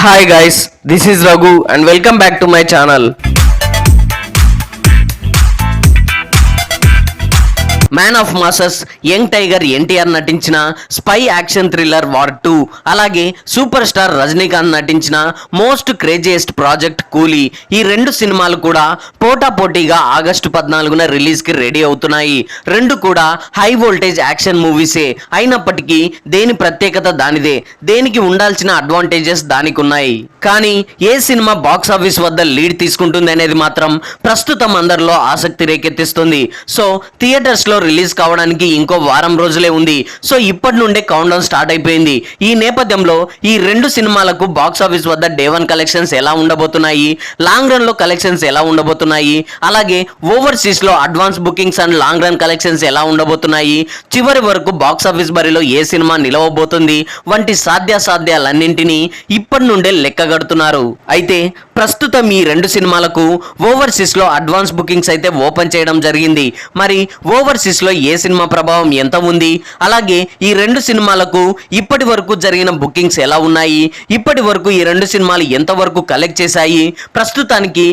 Hi guys, this is Raghu and welcome back to my channel. Man of masses young tiger NTR నటించిన spy action thriller war 2 అలాగే super star Rajinikanth నటించిన most craziest project కూలీ ఈ రెండు సినిమాలు కూడా పోటాపోటీగా ఆగస్టు 14న రిలీజ్ కి రెడీ అవుతున్నాయి. రెండు కూడా హై వోల్టేజ్ యాక్షన్ మూవీసే అయినప్పటికీ దేని ప్రత్యేకత దానిదే, దేనికి ఉండాల్సిన అడ్వాంటేజెస్ దానికి ఉన్నాయి. కానీ ఏ సినిమా బాక్స్ ఆఫీస్ వద్ద లీడ్ తీసుకుంటుంది అనేది మాత్రం ప్రస్తుతం అందరిలో ఆసక్తి రేకెత్తిస్తుంది. సో థియేటర్స్ లో రిలీజ్ కావడానికి ఇంకో వారం రోజులే ఉంది. సో ఇప్పటి నుండే కౌంట్ డౌన్ స్టార్ట్ అయిపోయింది. ఈ నేపథ్యంలో ఈ రెండు సినిమాలకు బాక్స్ ఆఫీస్ వద్ద డే 1 కలెక్షన్స్ ఎలా ఉండబోతున్నాయి, లాంగ్ రన్ లో కలెక్షన్స్ ఎలా ఉండబోతున్నాయి, అలాగే ఓవర్సీస్ లో advance bookings and long run collections ఎలా ఉండబోతున్నాయి, చివరి వరకు బాక్స్ ఆఫీస్ బరిలో ఏ సినిమా నిలవబోతుంది వంటి సాధ్యాసాధ్యాలన్నింటినీ ఇప్పటి నుండే లెక్కగడుతున్నారు. అయితే ప్రస్తుతం ఈ రెండు సినిమాలకు ఓవర్సీస్ లో అడ్వాన్స్ బుకింగ్స్ అయితే ఓపెన్ చేయడం జరిగింది. మరి ఓవర్సీస్ లో ఏ సినిమా ప్రభావం ఎంత ఉంది, అలాగే ఈ రెండు సినిమాలకు ఇప్పటి వరకు జరిగిన బుకింగ్స్ ఎలా ఉన్నాయి, ఇప్పటి వరకు ఈ రెండు సినిమాలు ఎంత వరకు కలెక్ట్ చేశాయి, ప్రస్తుతానికి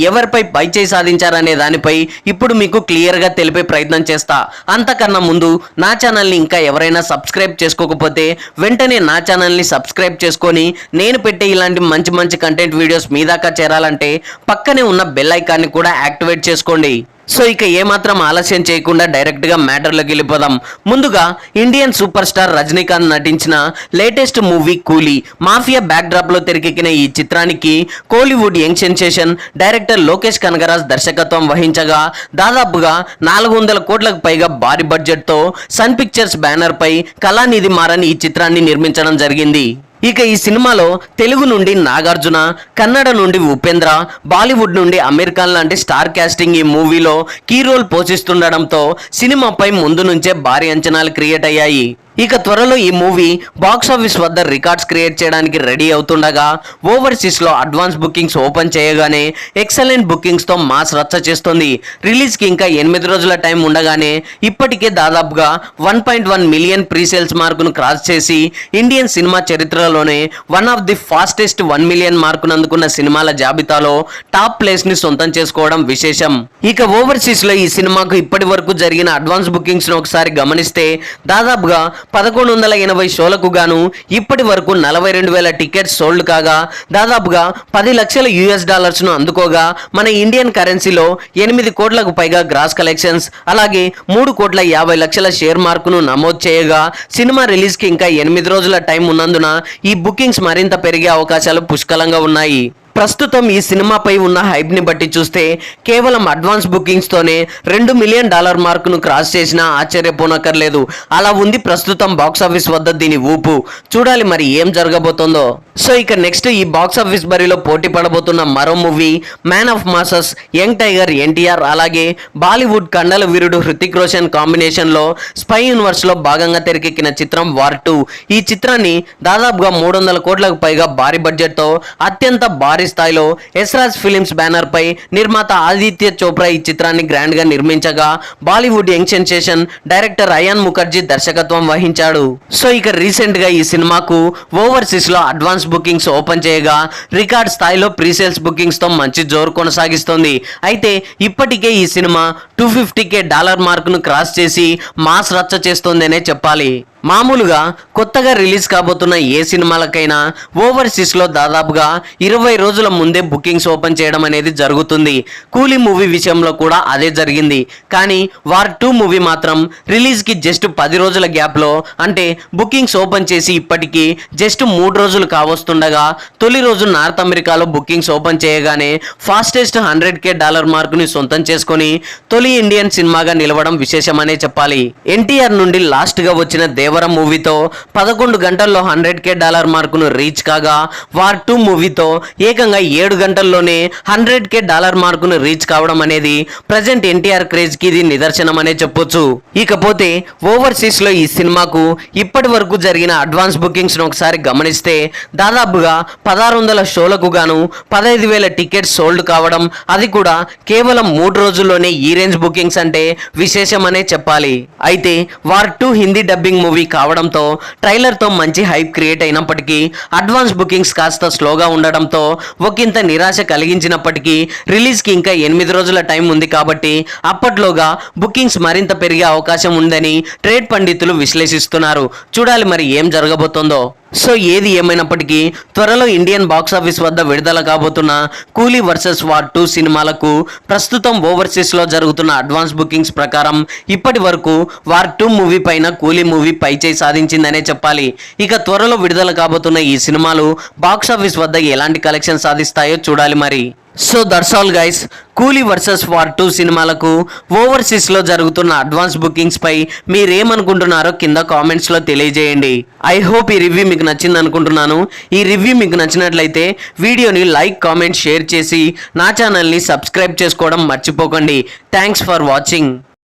ఎవరిపై పైచేయి సాధించారనే దానిపై ఇప్పుడు మీకు క్లియర్ గా తెలిపే ప్రయత్నం చేస్తా. అంతకన్నా ముందు నా ఛానల్ ని ఇంకా ఎవరైనా సబ్స్క్రైబ్ చేసుకోకపోతే వెంటనే నా ఛానల్ ని సబ్స్క్రైబ్ చేసుకొని నేను పెట్టే ఇలాంటి మంచి మంచి కంటెంట్ వీడియోస్ మీ దాకా చేరాలంటే పక్కనే ఉన్న బెల్ ఐకాన్ని కూడా యాక్టివేట్ చేసుకోండి. సో ఇక ఏమాత్రం ఆలస్యం చేయకుండా డైరెక్ట్ గా మ్యాటర్లోకి వెళ్ళిపోదాం. ముందుగా ఇండియన్ సూపర్ స్టార్ రజనీకాంత్ నటించిన లేటెస్ట్ మూవీ కూలీ మాఫియా బ్యాక్ డ్రాప్ లో తెరకెక్కిన ఈ చిత్రానికి Kollywood young sensation director Lokesh Kanagaraj దర్శకత్వం వహించగా దాదాపుగా 400 కోట్లకు పైగా భారీ బడ్జెట్ తో సన్ పిక్చర్స్ బ్యానర్ పై కళానిధి మారన్ ఈ చిత్రాన్ని నిర్మించడం జరిగింది. ఇక ఈ సినిమాలో తెలుగు నుండి నాగార్జున, కన్నడ నుండి ఉపేంద్ర, బాలీవుడ్ నుండి అమీర్ ఖాన్ లాంటి స్టార్ కాస్టింగ్ ఈ మూవీలో కీ రోల్ పోషిస్తుండడంతో సినిమాపై ముందు నుంచే భారీ అంచనాలు క్రియేట్ అయ్యాయి. ఇక త్వరలో ఈ మూవీ బాక్స్ ఆఫీస్ వద్ద రికార్డ్స్ క్రియేట్ చేయడానికి రెడీ అవుతుండగా ఓవర్సీస్ లో అడ్వాన్స్ బుకింగ్స్ ఓపెన్ చేయగానే ఎక్సలెంట్ బుకింగ్స్ తో మాస్ రచ్చ చేస్తుంది. రిలీజ్ కి ఇంకా 8 రోజుల టైం ఉండగానే ఇప్పటికే దాదాపుగా 1.1 మిలియన్ ప్రీసేల్స్ మార్కును క్రాస్ చేసి ఇండియన్ సినిమా చరిత్రలోనే one of the fastest 1 million మార్కును అందుకున్న సినిమాల జాబితాలో టాప్ ప్లేస్ ని సొంతం చేసుకోవడం విశేషం. ఇక ఓవర్సీస్ లో ఈ సినిమాకు ఇప్పటి వరకు జరిగిన అడ్వాన్స్ బుకింగ్స్ ను ఒకసారి గమనిస్తే దాదాపుగా 1180 షోలకు గాను ఇప్పటి వరకు 42,000 టికెట్స్ సోల్డ్ కాగా దాదాపుగా 10 లక్షల US ను అందుకోగా మన ఇండియన్ కరెన్సీలో 8 కోట్లకు పైగా గ్రాస్ కలెక్షన్స్ అలాగే 3,50 లక్షల షేర్ మార్కును నమోదు చేయగా సినిమా రిలీజ్ కి ఇంకా 8 రోజుల టైం ఉన్నందున ఈ బుకింగ్స్ మరింత పెరిగే అవకాశాలు పుష్కలంగా ఉన్నాయి. ప్రస్తుతం ఈ సినిమాపై ఉన్న హైప్ ని బట్టి చూస్తే కేవలం అడ్వాన్స్ బుకింగ్స్ తోనే $2 మిలియన్ మార్కును క్రాస్ చేసినా ఆశ్చర్యపోనక్కర్లేదు. అలా ఉంది ప్రస్తుతం బాక్స్ ఆఫీస్ వద్ద దీని ఊపు. చూడాలి మరి ఏం జరగబోతుందో. సో ఇక నెక్స్ట్ ఈ బాక్స్ ఆఫీస్ బరిలో పోటీ పడబోతున్న మరో movie man of masses young tiger NTR అలాగే బాలీవుడ్ కండల వీరుడు హృతిక్ రోషన్ కాంబినేషన్ లో స్పై యూనివర్స్ లో భాగంగా తెరకెక్కిన చిత్రం వార్ 2. ఈ చిత్రాన్ని దాదాపుగా 300 కోట్లకు పైగా భారీ బడ్జెట్ తో అత్యంత భారీ స్థాయిలో ఎస్రాజ్ ఫిలిమ్స్ బ్యానర్ పై నిర్మాత ఆదిత్య చోప్రా ఈ చిత్రాన్ని గ్రాండ్ గా నిర్మించగా Bollywood young sensation director Ayan Mukerji దర్శకత్వం వహించాడు. సో ఇక రీసెంట్ గా ఈ సినిమాకు ఓవర్సీస్ లో అడ్వాన్స్ బుకింగ్స్ ఓపెన్ చేయగా రికార్డ్ స్థాయిలో ప్రీసేల్స్ బుకింగ్స్ తో మంచి జోరు కొనసాగిస్తోంది. అయితే ఇప్పటికే ఈ సినిమా $250K మార్కును క్రాస్ చేసి మాస్ రచ్చ చేస్తోందనే చెప్పాలి. మామూలుగా కొత్తగా రిలీజ్ కాబోతున్న ఏ సినిమాలకైనా ఓవర్సీస్ లో దాదాపుగా 20 రోజుల ముందే బుకింగ్స్ ఓపెన్ చేయడం అనేది జరుగుతుంది. కూలీ మూవీ విషయంలో కూడా అదే జరిగింది. కానీ వార్ 2 మూవీ మాత్రం రిలీజ్ కి జస్ట్ 10 రోజుల గ్యాప్ లో అంటే బుకింగ్స్ ఓపెన్ చేసి ఇప్పటికీ జస్ట్ 3 రోజులు కావస్తుండగా తొలి రోజు నార్త్ అమెరికాలో బుకింగ్స్ ఓపెన్ చేయగానే ఫాస్టెస్ట్ $100K మార్కుని సొంతం చేసుకొని తొలి ఇండియన్ సినిమాగా నిలవడం విశేషమనే చెప్పాలి. ఎన్టీఆర్ నుండి లాస్ట్ గా వచ్చిన దేవర మూవీతో 11 గంటల్లో $100K మార్కును రీచ్ కాగా వార్ 2 మూవీతో ఏకంగా 7 గంటల్లోనే $100K మార్కును రీచ్ కావడం అనేది ప్రజెంట్ ఎన్టీఆర్ క్రేజ్ కి ఇది నిదర్శనం అనే చెప్పొచ్చు. ఇకపోతే ఓవర్సీస్ లో ఈ సినిమాకు ఇప్పటి వరకు జరిగిన అడ్వాన్స్ బుకింగ్స్ ను ఒకసారి గమనిస్తే దాదాపుగా 1600 షోలకు గాను 15,000 టికెట్స్ సోల్డ్ కావడం, అది కూడా కేవలం 3 రోజుల్లోనే ఈ రేంజ్ బుకింగ్స్ అంటే విశేషమనే చెప్పాలి. అయితే war 2 Hindi dubbing movie movie కావడంతో ట్రైలర్తో మంచి హైప్ క్రియేట్ అయినప్పటికీ అడ్వాన్స్ బుకింగ్స్ కాస్త స్లోగా ఉండడంతో ఒకంత నిరాశ కలిగించినప్పటికీ రిలీజ్కి ఇంకా 8 రోజుల టైం ఉంది కాబట్టి అప్పట్లోగా బుకింగ్స్ మరింత పెరిగే అవకాశం ఉందని ట్రేడ్ పండితులు విశ్లేషిస్తున్నారు. చూడాలి మరి ఏం జరగబోతోందో. సో ఏది ఏమైనప్పటికీ త్వరలో ఇండియన్ బాక్సాఫీస్ వద్ద విడుదల కాబోతున్న కూలీ వర్సెస్ వార్ 2 సినిమాలకు ప్రస్తుతం ఓవర్సీస్లో జరుగుతున్న అడ్వాన్స్ బుకింగ్స్ ప్రకారం ఇప్పటి వరకు వార్ 2 మూవీ పైన కూలీ మూవీ పైచేయి సాధించిందనే చెప్పాలి. ఇక త్వరలో విడుదల కాబోతున్న ఈ సినిమాలు బాక్సాఫీస్ వద్ద ఎలాంటి కలెక్షన్ సాధిస్తాయో చూడాలి మరి. So that's all guys. కూలీ వర్సెస్ వార్ 2 సినిమాలకు ఓవర్సీస్లో జరుగుతున్న అడ్వాన్స్ బుకింగ్స్ పై మీరేమనుకుంటున్నారో కింద కామెంట్స్లో తెలియజేయండి. ఐ హోప్ ఈ రివ్యూ మీకు నచ్చింది అనుకుంటున్నాను. ఈ రివ్యూ మీకు నచ్చినట్లయితే వీడియోని లైక్, కామెంట్, షేర్ చేసి నా ఛానల్ని సబ్స్క్రైబ్ చేసుకోవడం మర్చిపోకండి. Thanks for watching.